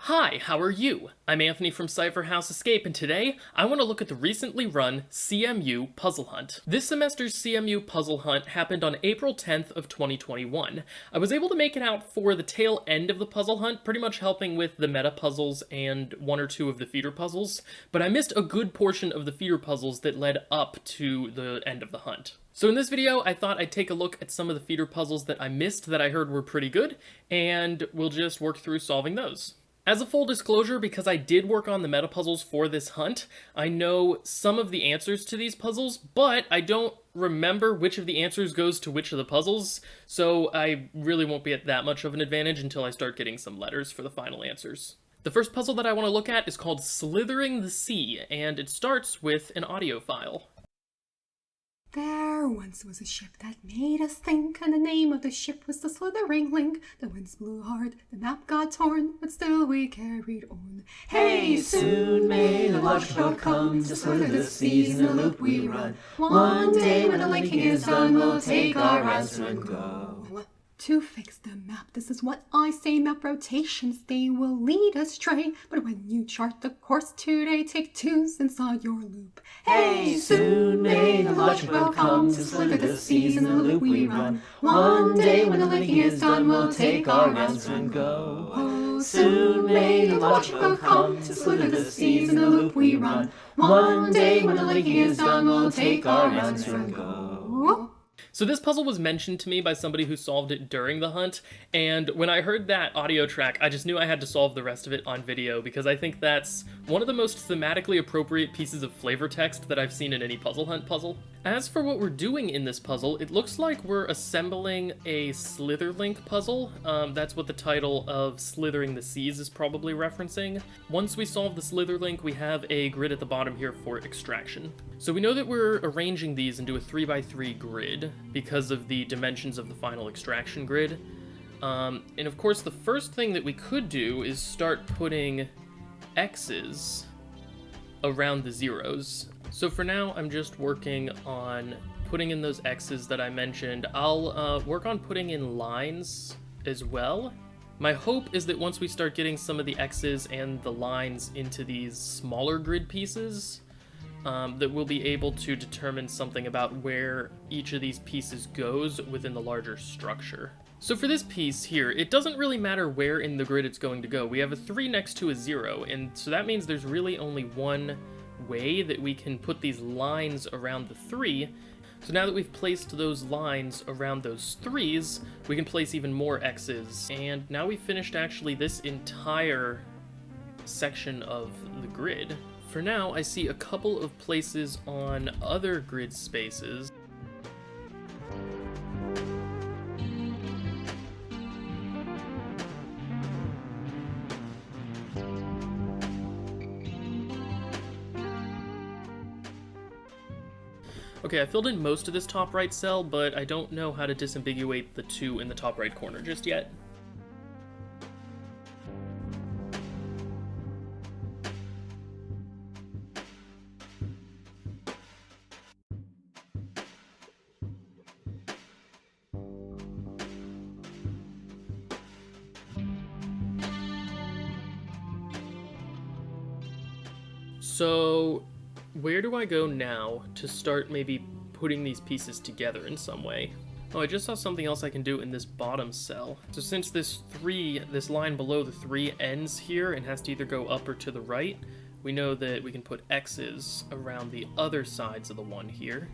Hi, how are you? I'm Anthony from Cypher House Escape, and today I want to look at the recently run CMU Puzzle Hunt. This semester's CMU Puzzle Hunt happened on April 10th of 2021. I was able to make it out for the tail end of the puzzle hunt, pretty much helping with the meta puzzles and one or two of the feeder puzzles, but I missed a good portion of the feeder puzzles that led up to the end of the hunt. So in this video, I thought I'd take a look at some of the feeder puzzles that I missed that I heard were pretty good, and we'll just work through solving those. As a full disclosure, because I did work on the meta puzzles for this hunt, I know some of the answers to these puzzles, but I don't remember which of the answers goes to which of the puzzles, so I really won't be at that much of an advantage until I start getting some letters for the final answers. The first puzzle that I want to look at is called Slithering the Sea, and it starts with an audio file. There once was a ship that made us think, and the name of the ship was the Slithering Link. The winds blew hard, the map got torn, but still we carried on. Hey, soon may the lodgeboat come to slither the seas in the loop we run. One day when the linking is done, we'll take our answer and go. To fix the map, this is what I say, map rotations, they will lead astray. But when you chart the course today, take twos inside your loop. Hey, soon may the lodgeboat come to slither the seas in the loop we run. One day when the linking is done, we'll take our answer and go. Oh, soon may the lodgeboat come to slither the seas in the loop we run. One day when the linking is done, we'll take our answer and go. So this puzzle was mentioned to me by somebody who solved it during the hunt, and when I heard that audio track, I just knew I had to solve the rest of it on video, because I think that's one of the most thematically appropriate pieces of flavor text that I've seen in any puzzle hunt puzzle. As for what we're doing in this puzzle, it looks like we're assembling a slitherlink puzzle. That's what the title of Slithering the Seas is probably referencing. Once we solve the slitherlink, we have a grid at the bottom here for extraction. So we know that we're arranging these into a 3x3 grid because of the dimensions of the final extraction grid. And of course, the first thing that we could do is start putting X's around the zeros. So for now, I'm just working on putting in those X's that I mentioned. I'll work on putting in lines as well. My hope is that once we start getting some of the X's and the lines into these smaller grid pieces, that we'll be able to determine something about where each of these pieces goes within the larger structure. So for this piece here, it doesn't really matter where in the grid it's going to go. We have a 3 next to a 0, and so that means there's really only one way that we can put these lines around the 3. So now that we've placed those lines around those 3s, we can place even more X's. And now we've finished actually this entire section of the grid. For now, I see a couple of places on other grid spaces. Okay, I filled in most of this top right cell, but I don't know how to disambiguate the 2 in the top right corner just yet. So, where do I go now to start maybe putting these pieces together in some way? Oh, I just saw something else I can do in this bottom cell. So since this line below the 3 ends here and has to either go up or to the right, we know that we can put X's around the other sides of the 1 here.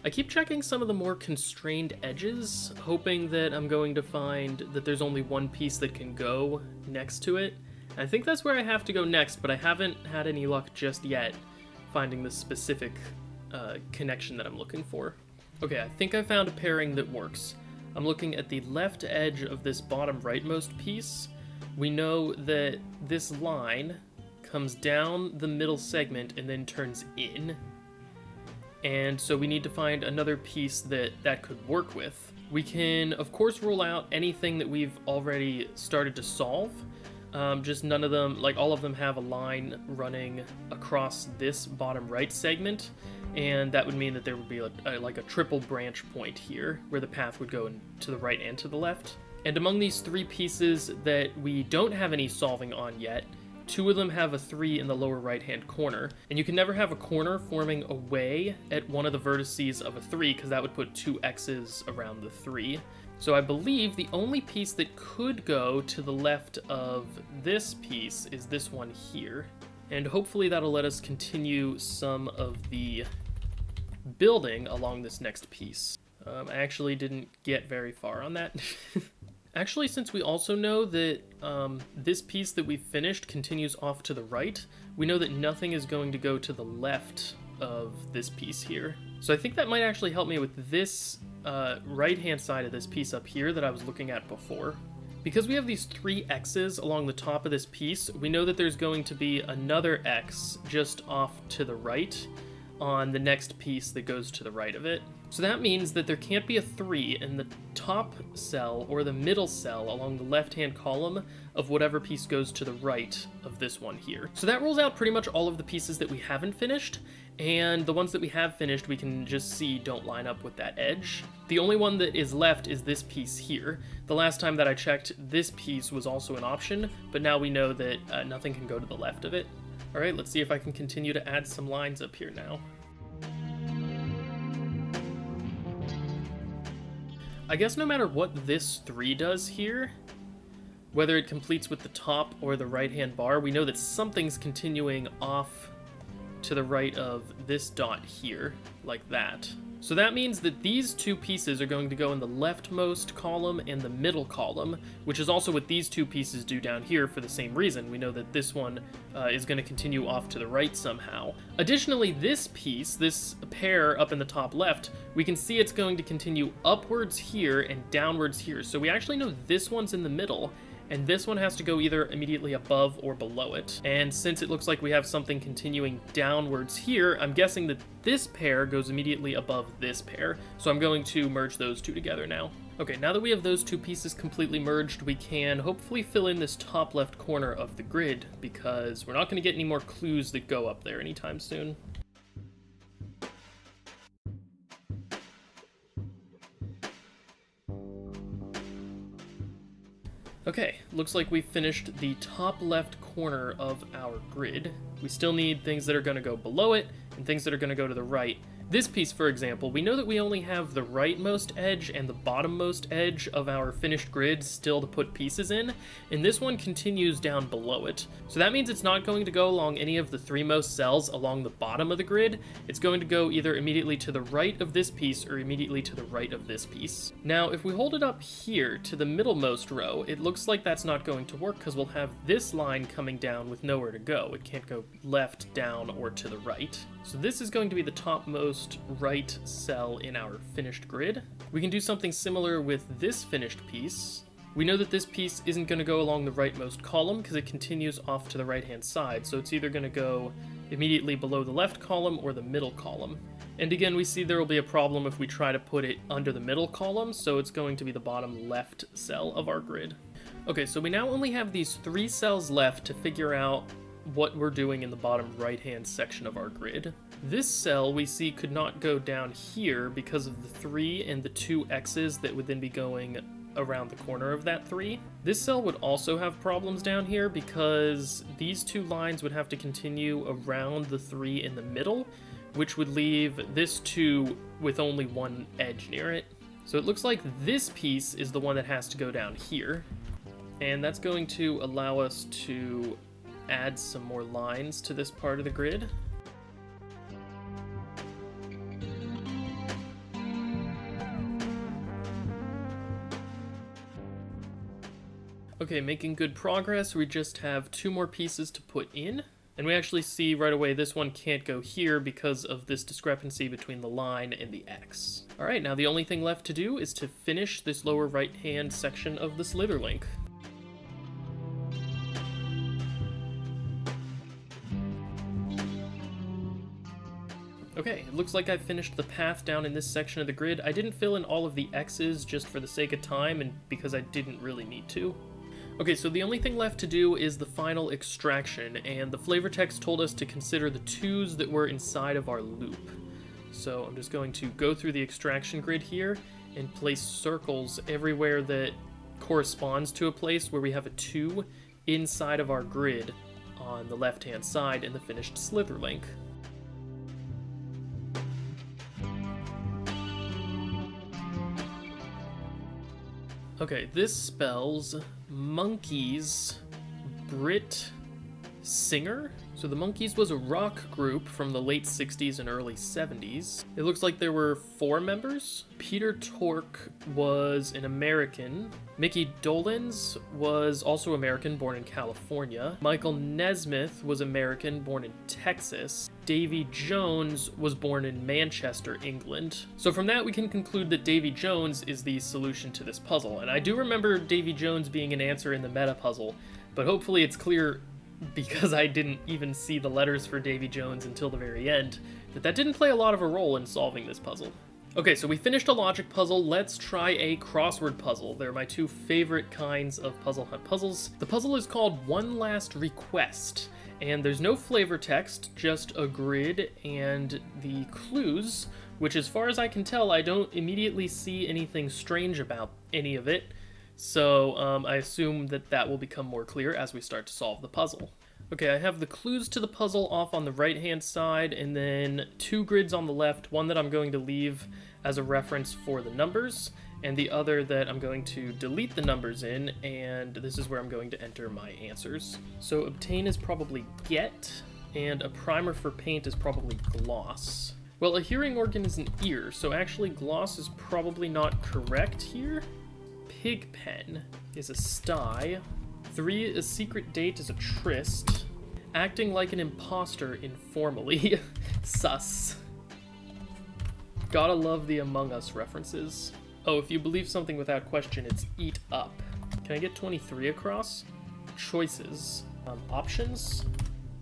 I keep checking some of the more constrained edges, hoping that I'm going to find that there's only one piece that can go next to it. I think that's where I have to go next, but I haven't had any luck just yet finding the specific connection that I'm looking for. Okay, I think I found a pairing that works. I'm looking at the left edge of this bottom rightmost piece. We know that this line comes down the middle segment and then turns in. And so we need to find another piece that could work with. We can, of course, rule out anything that we've already started to solve. Just none of them, like all of them have a line running across this bottom right segment, and that would mean that there would be like a triple branch point here, where the path would go to the right and to the left. And among these 3 pieces that we don't have any solving on yet, 2 of them have a 3 in the lower right-hand corner, and you can never have a corner forming away at one of the vertices of a 3, because that would put 2 X's around the 3. So I believe the only piece that could go to the left of this piece is this one here. And hopefully that'll let us continue some of the building along this next piece. I actually didn't get very far on that. Actually, since we also know that this piece that we finished continues off to the right, we know that nothing is going to go to the left of this piece here. So I think that might actually help me with this right-hand side of this piece up here that I was looking at before. Because we have these 3 X's along the top of this piece, we know that there's going to be another X just off to the right on the next piece that goes to the right of it. So that means that there can't be a 3 in the top cell or the middle cell along the left-hand column of whatever piece goes to the right of this one here. So that rules out pretty much all of the pieces that we haven't finished, and the ones that we have finished we can just see don't line up with that edge. The only one that is left is this piece here. The last time that I checked, this piece was also an option, but now we know that nothing can go to the left of it. Alright, let's see if I can continue to add some lines up here now. I guess no matter what this 3 does here, whether it completes with the top or the right-hand bar, we know that something's continuing off to the right of this dot here, like that. So that means that these 2 pieces are going to go in the leftmost column and the middle column, which is also what these 2 pieces do down here for the same reason. We know that this one is going to continue off to the right somehow. Additionally, this piece, this pair up in the top left, we can see it's going to continue upwards here and downwards here. So we actually know this one's in the middle, and this one has to go either immediately above or below it. And since it looks like we have something continuing downwards here, I'm guessing that this pair goes immediately above this pair. So I'm going to merge those 2 together now. Okay, now that we have those 2 pieces completely merged, we can hopefully fill in this top left corner of the grid, because we're not going to get any more clues that go up there anytime soon. Okay, looks like we've finished the top left corner of our grid. We still need things that are going to go below it and things that are going to go to the right. This piece, for example, we know that we only have the rightmost edge and the bottommost edge of our finished grid still to put pieces in, and this one continues down below it. So that means it's not going to go along any of the 3 most cells along the bottom of the grid. It's going to go either immediately to the right of this piece or immediately to the right of this piece. Now, if we hold it up here to the middlemost row, it looks like that's not going to work because we'll have this line coming down with nowhere to go. It can't go left, down, or to the right. So this is going to be the topmost right cell in our finished grid. We can do something similar with this finished piece. We know that this piece isn't going to go along the rightmost column because it continues off to the right-hand side, so it's either going to go immediately below the left column or the middle column. And again, we see there will be a problem if we try to put it under the middle column, so it's going to be the bottom left cell of our grid. Okay, so we now only have these 3 cells left to figure out what we're doing in the bottom right-hand section of our grid. This cell we see could not go down here because of the 3 and the 2 X's that would then be going around the corner of that 3. This cell would also have problems down here because these 2 lines would have to continue around the 3 in the middle, which would leave this 2 with only 1 edge near it. So it looks like this piece is the one that has to go down here, and that's going to allow us to add some more lines to this part of the grid. Okay, making good progress. We just have 2 more pieces to put in, and we actually see right away this one can't go here because of this discrepancy between the line and the X. Alright, now the only thing left to do is to finish this lower right-hand section of the slither link. Okay, it looks like I've finished the path down in this section of the grid. I didn't fill in all of the X's just for the sake of time and because I didn't really need to. Okay, so the only thing left to do is the final extraction, and the flavor text told us to consider the 2's that were inside of our loop. So I'm just going to go through the extraction grid here and place circles everywhere that corresponds to a place where we have a 2 inside of our grid on the left-hand side in the finished slither link. Okay, this spells Monkeys Brit Singer. So the Monkees was a rock group from the late 60s and early 70s. It looks like there were 4 members. Peter Tork was an American. Mickey Dolenz was also American, born in California. Michael Nesmith was American, born in Texas. Davy Jones was born in Manchester, England. So from that we can conclude that Davy Jones is the solution to this puzzle. And I do remember Davy Jones being an answer in the meta puzzle, but hopefully it's clear, because I didn't even see the letters for Davy Jones until the very end, that didn't play a lot of a role in solving this puzzle. Okay, so we finished a logic puzzle. Let's try a crossword puzzle. They're my 2 favorite kinds of puzzle hunt puzzles. The puzzle is called One Last Request, and there's no flavor text, just a grid and the clues, which as far as I can tell, I don't immediately see anything strange about any of it. So I assume that will become more clear as we start to solve the puzzle. Okay, I have the clues to the puzzle off on the right-hand side, and then 2 grids on the left, one that I'm going to leave as a reference for the numbers, and the other that I'm going to delete the numbers in, and this is where I'm going to enter my answers. So obtain is probably get, and a primer for paint is probably gloss. Well, a hearing organ is an ear, so actually gloss is probably not correct here. Pigpen is a sty. 3, a secret date is a tryst. Acting like an imposter informally. Sus. Gotta love the Among Us references. Oh, if you believe something without question, it's eat up. Can I get 23 across? Choices. Options.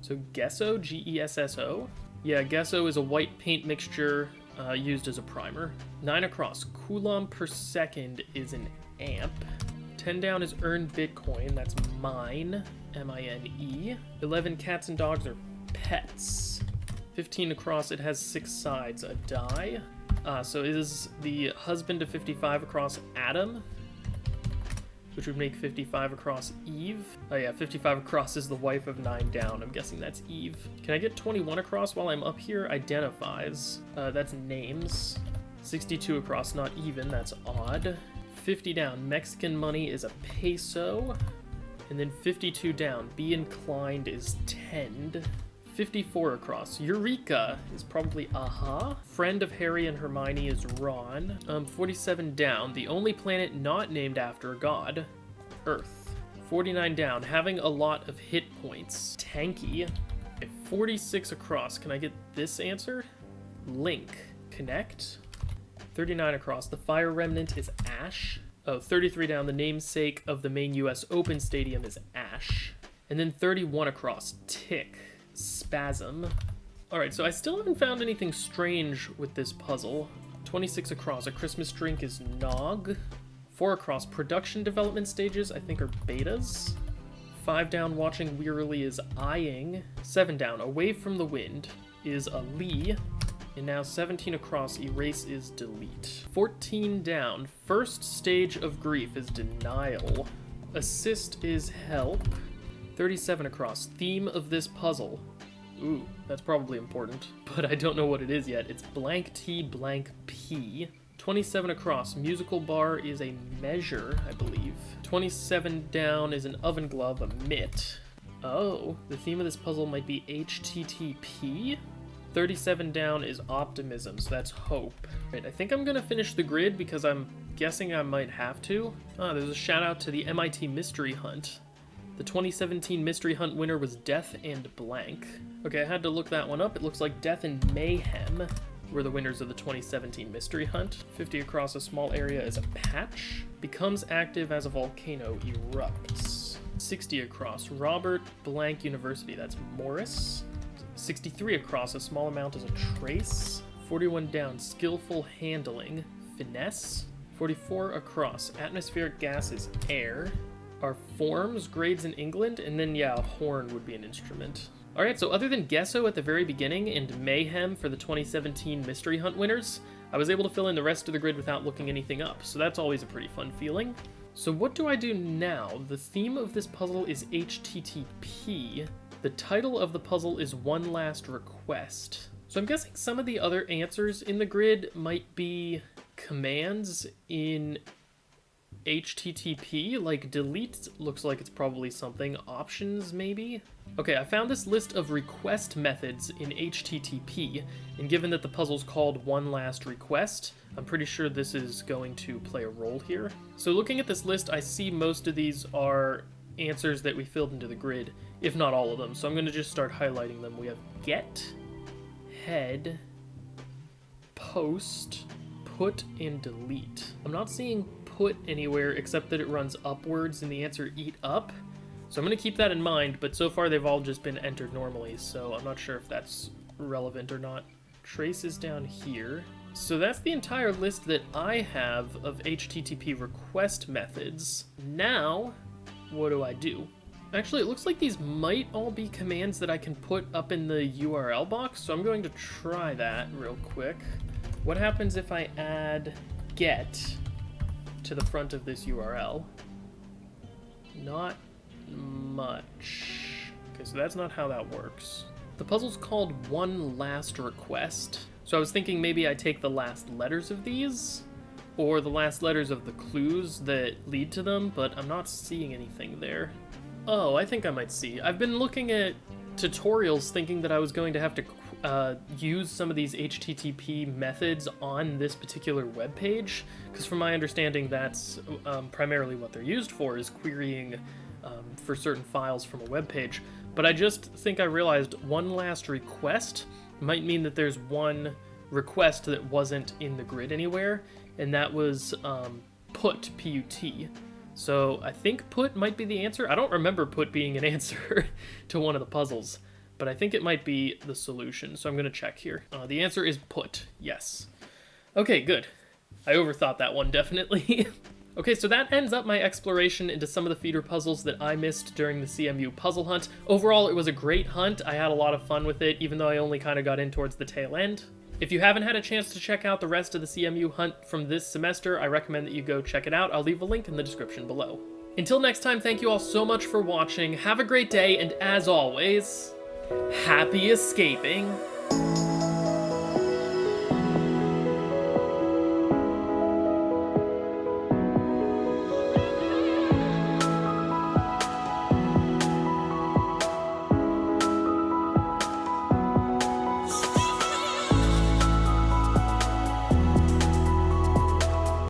So gesso, G-E-S-S-O. Yeah, gesso is a white paint mixture used as a primer. 9 across. Coulomb per second is an amp. 10 down is earn Bitcoin, that's mine, M-I-N-E. 11 cats and dogs are pets. 15 across, it has 6 sides, a die. So is the husband of 55 across Adam, which would make 55 across Eve. Oh yeah, 55 across is the wife of 9 down, I'm guessing that's Eve. Can I get 21 across while I'm up here? Identifies, that's names. 62 across, not even, that's odd. 50 down, Mexican money is a peso. And then 52 down, be inclined is tend. 54 across, Eureka is probably aha. Friend of Harry and Hermione is Ron. 47 down, the only planet not named after a god, Earth. 49 down, having a lot of hit points, tanky. 46 across, can I get this answer? Link, connect. 39 across, the fire remnant is ash. Oh, 33 down, the namesake of the main US Open Stadium is ash. And then 31 across, tick, spasm. Alright, so I still haven't found anything strange with this puzzle. 26 across, a Christmas drink is nog. 4 across, production development stages I think are betas. 5 down, watching wearily is eyeing. 7 down, away from the wind is a lee. And now 17 across, erase is delete. 14 down, first stage of grief is denial. Assist is help. 37 across, theme of this puzzle. Ooh, that's probably important, but I don't know what it is yet. It's blank T blank P. 27 across, musical bar is a measure, I believe. 27 down is an oven glove, a mitt. Oh, the theme of this puzzle might be HTTP? 37 down is optimism, so that's hope. Right, I think I'm gonna finish the grid because I'm guessing I might have to. There's a shout out to the MIT Mystery Hunt. The 2017 Mystery Hunt winner was Death and Blank. Okay, I had to look that one up. It looks like Death and Mayhem were the winners of the 2017 Mystery Hunt. 50 across, a small area is a patch. Becomes active as a volcano erupts. 60 across, Robert Blank University, that's Morris. 63 across, a small amount is a trace. 41 down, skillful handling, finesse. 44 across, atmospheric gas is air. Are forms grades in England? And then yeah, a horn would be an instrument. Alright, so other than Gesso at the very beginning and Mayhem for the 2017 Mystery Hunt winners, I was able to fill in the rest of the grid without looking anything up, so that's always a pretty fun feeling. So what do I do now? The theme of this puzzle is HTTP. The title of the puzzle is One Last Request. So I'm guessing some of the other answers in the grid might be commands in HTTP, like delete looks like it's probably something. Options, maybe? Okay, I found this list of request methods in HTTP, and given that the puzzle's called One Last Request, I'm pretty sure this is going to play a role here. So looking at this list, I see most of these are answers that we filled into the grid, if not all of them, so I'm going to just start highlighting them. We have get, head, post, put, and delete. I'm not seeing put anywhere except that it runs upwards in the answer eat up. So I'm going to keep that in mind, but so far they've all just been entered normally, so I'm not sure if that's relevant or not. Trace is down here. So that's the entire list that I have of HTTP request methods. Now, what do I do? Actually, it looks like these might all be commands that I can put up in the URL box, so I'm going to try that real quick. What happens if I add get to the front of this URL? Not much. Okay, so that's not how that works. The puzzle's called One Last Request. So I was thinking maybe I take the last letters of these, or the last letters of the clues that lead to them, but I'm not seeing anything there. Oh, I think I might see. I've been looking at tutorials thinking that I was going to have to use some of these HTTP methods on this particular web page, because from my understanding that's primarily what they're used for, is querying for certain files from a web page. But I just think I realized one last request might mean that there's one request that wasn't in the grid anywhere, and that was put, P-U-T. So I think put might be the answer. I don't remember put being an answer to one of the puzzles, but I think it might be the solution, so I'm going to check here. The answer is put, yes. Okay, good. I overthought that one, definitely. Okay, so that ends up my exploration into some of the feeder puzzles that I missed during the CMU Puzzle Hunt. Overall, it was a great hunt. I had a lot of fun with it, even though I only kind of got in towards the tail end. If you haven't had a chance to check out the rest of the CMU Hunt from this semester, I recommend that you go check it out. I'll leave a link in the description below. Until next time, thank you all so much for watching. Have a great day, and as always, happy escaping.